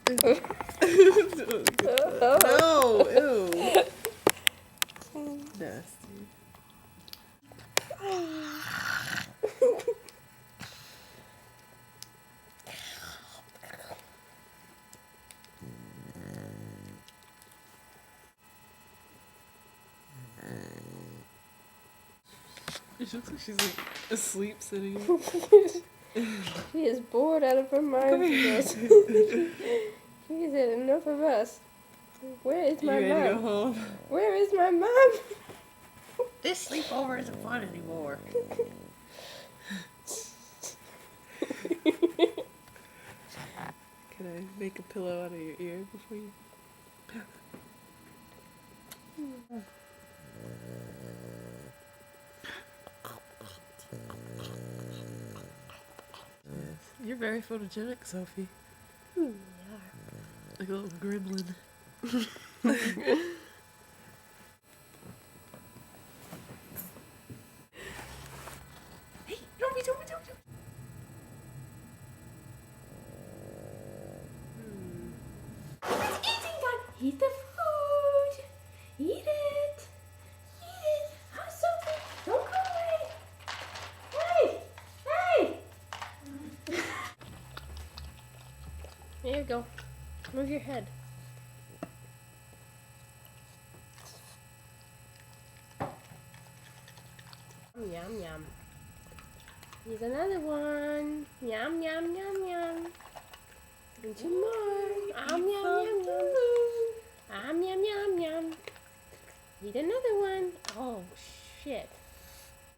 No, ew. Nasty. She looks like she's like asleep sitting. She is bored out of her mind. She goes, she's had enough of us. Where is You my ready to go mom? home? Where is my mom? This sleepover isn't fun anymore. Can I make a pillow out of your ear before you? Yes. You're very photogenic, Sophie. Yeah. Like a little gremlin. Hey, don't be. It's eating time. Eat the food. Eat it. Eat it. Hi, Sophie. Don't go away. Hey. Hey. There you go. Move your head. Yum, yum. Here's another one. Yum, yum, yum, yum. And two more. Yum, yum, yum, yum. Yum, yum, yum, yum. Eat another one. Oh, shit.